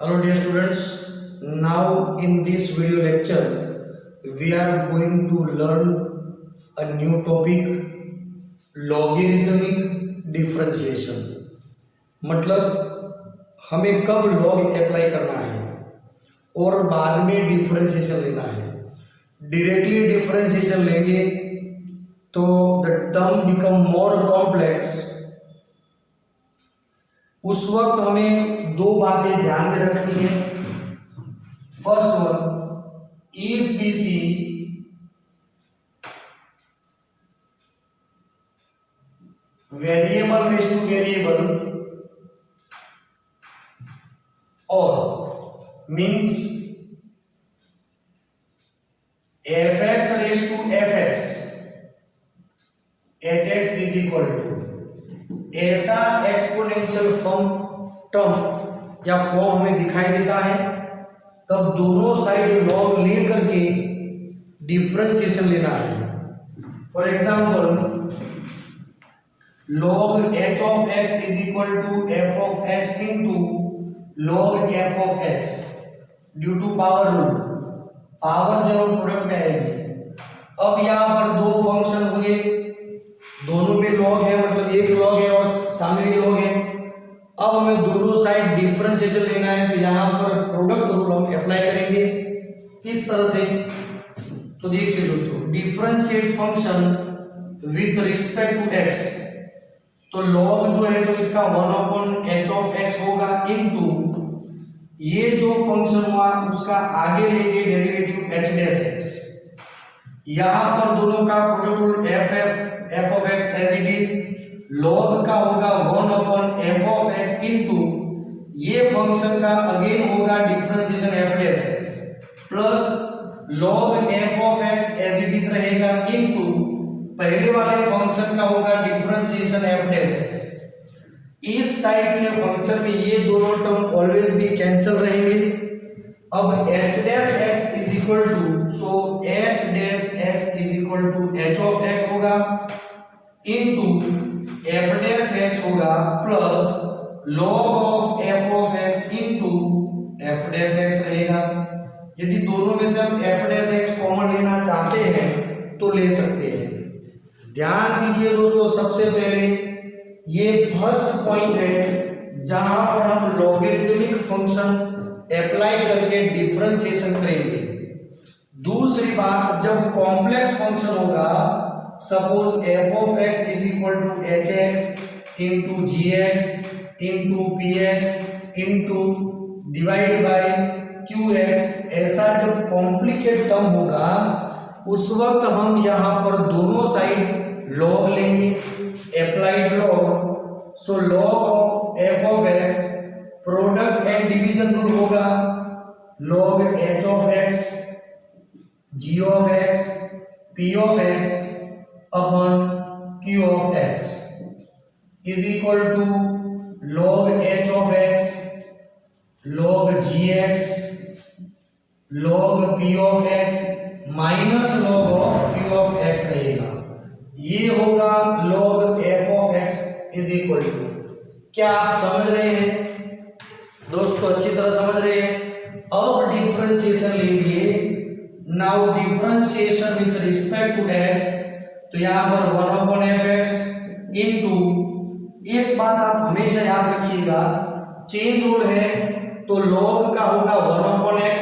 Hello dear students, now in this video lecture we are going to learn a new topic logarithmic differentiation। मतलब हमें कब log apply करना है और बाद में डिफरेंशिएशन लेना है। डायरेक्टली डिफरेंशिएशन लेंगे तो the term become more complex. उस वक्त हमें दो बातें ध्यान में रखनी है। First one, if we see variable raise to variable और means F X raise to F X H X is equal to ऐसा एक्सपोनेंशियल टर्म या फॉर्म हमें दिखाई देता है, तब दोनों साइड लॉग ले करके डिफरेंशिएशन लेना है। For example log h of x is equal to f of x into log f of x due to power rule. Power जरूर प्रोडक्ट में आएगी। अब यहाँ पर दो फंक्शन होंगे, दोनों में लॉग है, मतलब एक लॉग है और सामने भी लॉग है। अब हमें दोनों साइड डिफरेंशिएशन लेना है, तो यहाँ पर प्रोडक्ट रूल हम अप्लाई करेंगे। किस तरह से, तो देखिए दोस्तों, differentiate function with respect to x, तो लॉग जो है तो इसका 1/h ऑफ x होगा इनटू ये जो फंक्शन हुआ उसका आगे लेंगे डेरिवेटिव h डैश x। यहां पर दोनों का product rule f of x as it is, log का होगा 1/f of x इनटू ये फंक्शन का अगेन होगा differentiation f dash x plus log f of x as it is रहेगा इनटू पहले वाले फंक्शन का होगा डिफरेंशिएशन f डैश x। इस टाइप के फंक्शन में ये दोनों टर्म ऑलवेज भी कैंसिल रहेंगे। अब h dash x is equal to, so h dash x is equal to h of x होगा इनटू f डैश x होगा plus log of f of x into f dash x रहेगा। यदि दोनों में से हम f डैश x कॉमन लेना चाहते हैं तो ले सकते हैं। ध्यान दीजिए दोस्तों, सबसे पहले ये फर्स्ट पॉइंट है जहां पर हम लॉगरिथमिक फंक्शन अप्लाई करके डिफरेंशिएशन करेंगे। दूसरी बात, जब कॉम्प्लेक्स फंक्शन होगा, suppose f of x is equal to h x into g x into p x into divide by q x, ऐसा जब कॉम्प्लिकेट टर्म होगा उस वक्त हम यहाँ पर दोनों साइड लॉग लेंगे, applied log. So log of f of x, product and division rule होगा log h of x g of x p of x upon q of x is equal to log h of x log gx log p of x minus log of q of x रहेगा। ये होगा log f of x is equal to, क्या आप समझ रहे हैं दोस्तों? अच्छी तरह समझ रहे हैं। अब डिफरेंशिएशन लेंगे। Now differentiation with respect to x, तो यहां पर 1/f(x) इनटू, एक बात आप हमेशा याद रखिएगा, चेन रूल है तो log का होगा 1/x,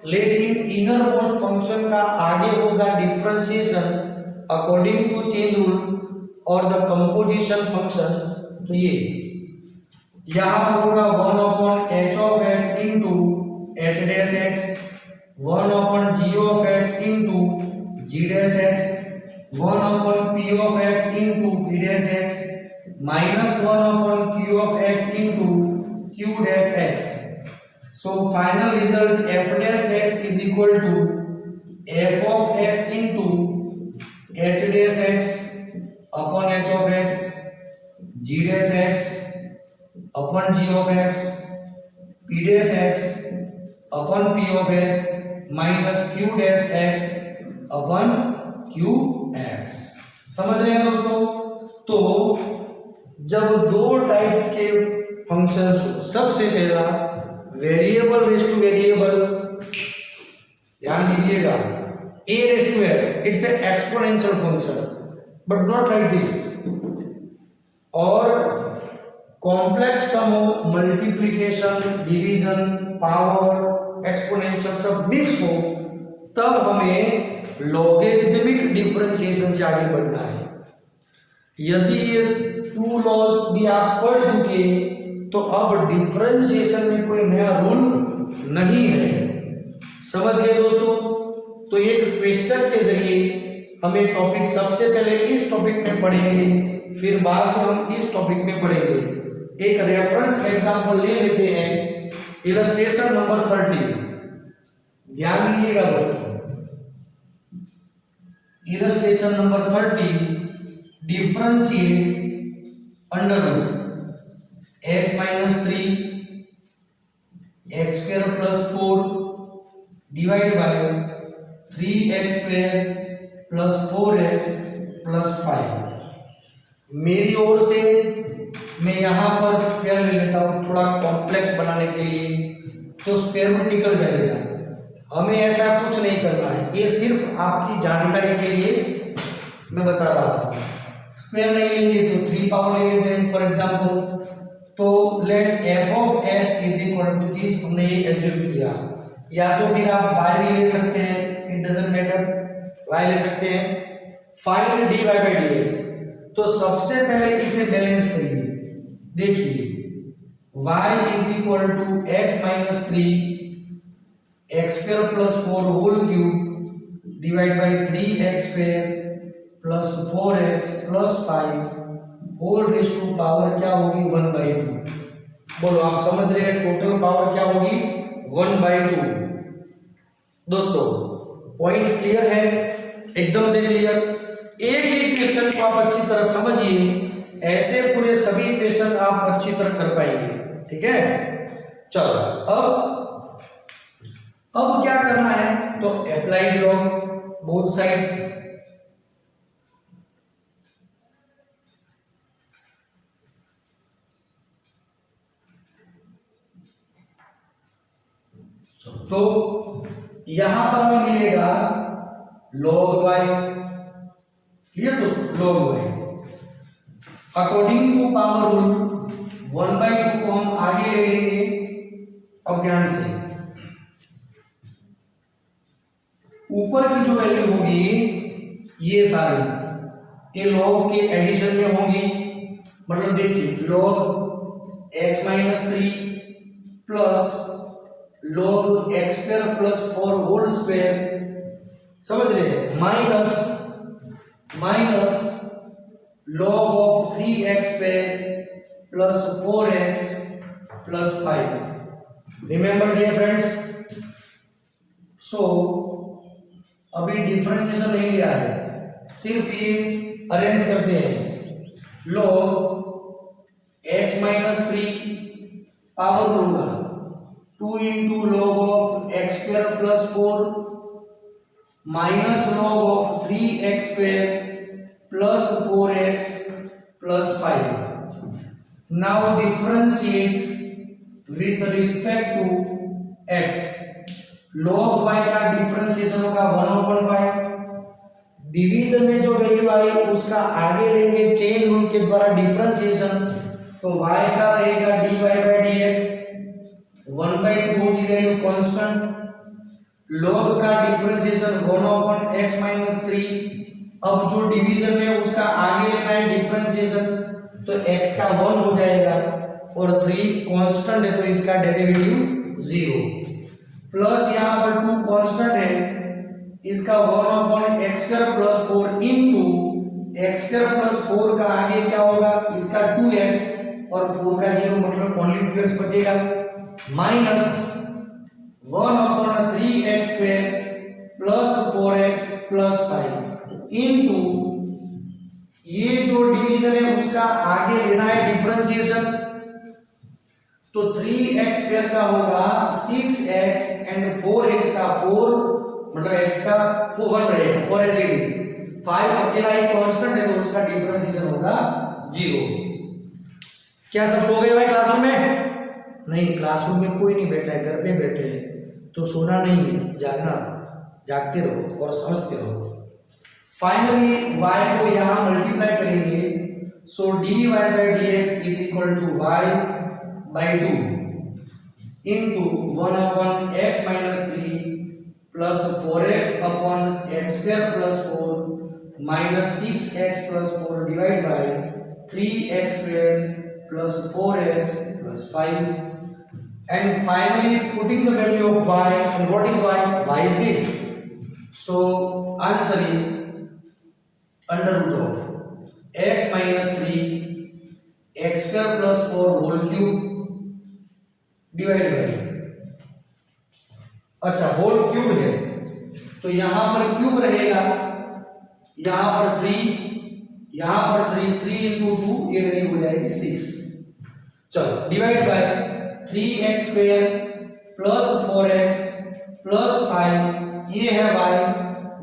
लेकिन इनर मोस्ट फंक्शन का आगे होगा differentiation according to chain rule और द कंपोजिशन फंक्शन। तो ये यहां होगा 1/h of x into h dash x, 1/g of x into g dash x, 1/p of x into p dash x minus 1/q of x into q dash x। So final result f dash x is equal to f of x into h dash x upon h of x, g dash x upon g of x, p dash x upon p of x minus q dash x upon q x। समझ रहे हैं दोस्तों? तो जब दो types के functions हो। सबसे पहला वेरिएबल रेस टू वेरिएबल, ध्यान दीजिएगा, a raise to x, it's a exponential function but not like this. और कॉम्प्लेक्स टर्म हो, मल्टीप्लिकेशन, डिवीजन, पावर, एक्सपोनेंशियल सब मिक्स हो, तब हमें लॉगरिथमिक डिफरेंशिएशन से आगे बढ़ना है। यदि ये 2 लॉज भी आप पढ़ चुके तो अब डिफरेंशिएशन में कोई नया रूल नहीं है। समझ गए दोस्तों? तो एक क्वेश्चन के जरिए हमें टॉपिक सबसे पहले इस टॉपिक में पढ़ेंगे, फिर बाद में हम इस टॉपिक में पढ़ेंगे। एक रेफरेंस एग्जांपल ले लेते हैं, इलस्ट्रेशन नंबर 30। ध्यान दीजिएगा दोस्तों, illustration number 30, differentiate under root x minus 3 x square plus 4 divide by 3x square plus 4x plus 5। मेरी ओर से मैं यहाँ पर स्क्वायर ले लेता हूँ थोड़ा कॉम्प्लेक्स बनाने के लिए, तो स्क्वायर रूट निकल जाएगा। हमें ऐसा कुछ नहीं करना है, ये सिर्फ आपकी जानकारी के लिए मैं बता रहा हूँ। स्क्वायर नहीं लेंगे तो 3 पावर ले लेते हैं फॉर एग्जांपल। तो let f of x is equal to this, हमने ये एज्यूम किया। या तो फिर आप y भी ले सकते हैं, इट डजंट मैटर, y ले सकते हैं। फाइंड dy बाय dx, तो सबसे पहले इसे बैलेंस करिए। देखिए y is equal to x minus 3 x square plus 4 whole cube divide by 3x square plus 4x plus 5 whole raise to power क्या होगी 1/2। बोलो, आप समझ रहे हैं टोटल पावर क्या होगी 1/2। दोस्तों पॉइंट क्लियर है? एकदम से क्लियर। एक ही क्वेश्चन को आप अच्छी तरह समझिए, ऐसे पूरे सभी क्वेश्चन आप अच्छी तरह कर पाएंगे। ठीक है, चलो अब क्या करना है, तो अप्लाइड लॉ बोथ साइड। तो यहां पर हमें मिलेगा log y, क्लियर दोस्तों, log y according to power rule 1/2 को हम आगे ले लेंगे। अब ध्यान से, ऊपर की जो वैल्यू होगी ये सारी ये log के एडिशन में होंगी। मतलब देखिए log x minus 3 plus log x square plus 4 whole square, समझ रहे हैं, minus log of 3x square plus 4x plus 5। Remember dear friends, so अभी डिफरेंशिएशन नहीं लिया है, सिर्फ ये अरेंज करते हैं। log x माइनस 3 पावर होगा 2 into log of x square plus 4 minus log of 3x square plus 4x plus 5। Now differentiate with respect to x। log y का डिफरेंशिएशन होगा 1/5। डिवीजन में जो वैल्यू आई उसका आगे लेंगे चेन रूल के द्वारा डिफरेंशिएशन, तो y का रहेगा dy बाय dx, 1/2 की वैल्यू कांस्टेंट। log का डिफरेंशिएशन 1/x माइनस 3। अब जो डिवीजन में उसका आगे लेना है डिफरेंशिएशन, तो x का 1 हो जाएगा और 3 कांस्टेंट है तो इसका डेरिवेटिव 0, प्लस यहाँ पर 2 कांस्टेंट है, इसका 1/x square plus 4 into x square plus 4 का आगे क्या होगा, इसका 2x और 4 का 0 मतलब ओनली 2x बचेगा, minus 1/3x square plus 4x plus 5 into ये जो डिवीजन है उसका आगे लेना है डिफरेंशिएशन, तो 3x स्क्वायर का होगा 6x एंड 4x का 4 मतलब x का 1 रहेगा 4 एज इट इज। 5 अकेला ही कांस्टेंट है तो उसका डिफरेंशिएशन होगा 0। क्या सब सो गए भाई क्लासरूम में? नहीं, क्लासरूम में कोई नहीं बैठा है, घर पे बैठे हैं। तो सोना नहीं है, जागना, जागते रहो और समझते रहो। फाइनली y को यहाँ मल्टीप्लाई करेंगे, so dy by d x is equal to y by 2 into 1 upon x minus 3 plus 4x upon x square plus 4 minus 6x plus 4 divide by 3x square plus 4x plus 5, and finally putting the value of y, and what is y? Y is this. So answer is under root of x minus 3 x square plus 4 whole cube divided by, अच्छा whole cube है तो यहां पर cube रहेगा, यहां पर 3, यहां पर 3 इंटू 2 ये वैल्यू हो जाएगी 6। चलो divide by 3x square plus 4x plus 5 ये है y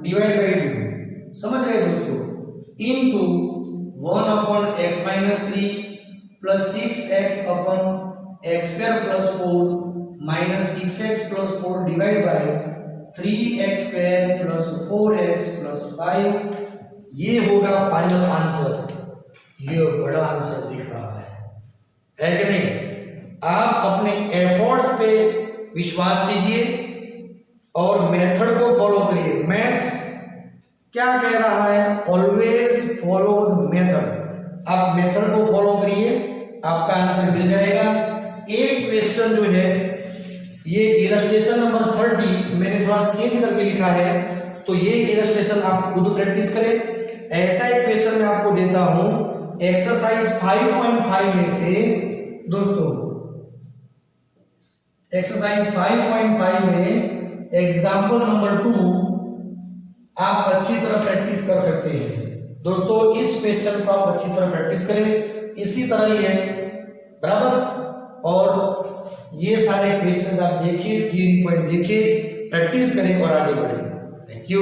डिवाइड बाय 2, समझ रहे दोस्तों, into 1 upon x minus 3 plus 6x upon x square plus 4 minus 6x plus 4 divide by 3x square plus 4x plus 5, ये होगा फाइनल आंसर। ये बड़ा answer दिख रहा है कि नहीं? आप अपने एफर्ट्स पे विश्वास कीजिए और मेथड को फॉलो करिए। मैथ्स क्या कह रहा है? Always follow the method. आप मेथड को फॉलो करिए, आपका आंसर मिल जाएगा। एक क्वेश्चन जो है ये इलस्ट्रेशन नंबर 30 मैंने थोड़ा चेंज करके लिखा है, तो ये इलस्ट्रेशन आप खुद प्रैक्टिस करें। ऐसा एक क्वेश्चन मैं आपको देता हूं एक्सरसाइज 5.5 में से दोस्तों, एक्सरसाइज 5.5 में एग्जाम्पल नंबर 2 आप अच्छी तरह प्रैक्टिस कर सकते हैं दोस्तों। इस क्वेश्चन को आप अच्छी तरह प्रैक्टिस करें, इसी तरह ही है बराबर। और ये सारे क्वेश्चन आप देखिए, थ्योरी पॉइंट देखिए, प्रैक्टिस करें और आगे बढ़े। Thank you.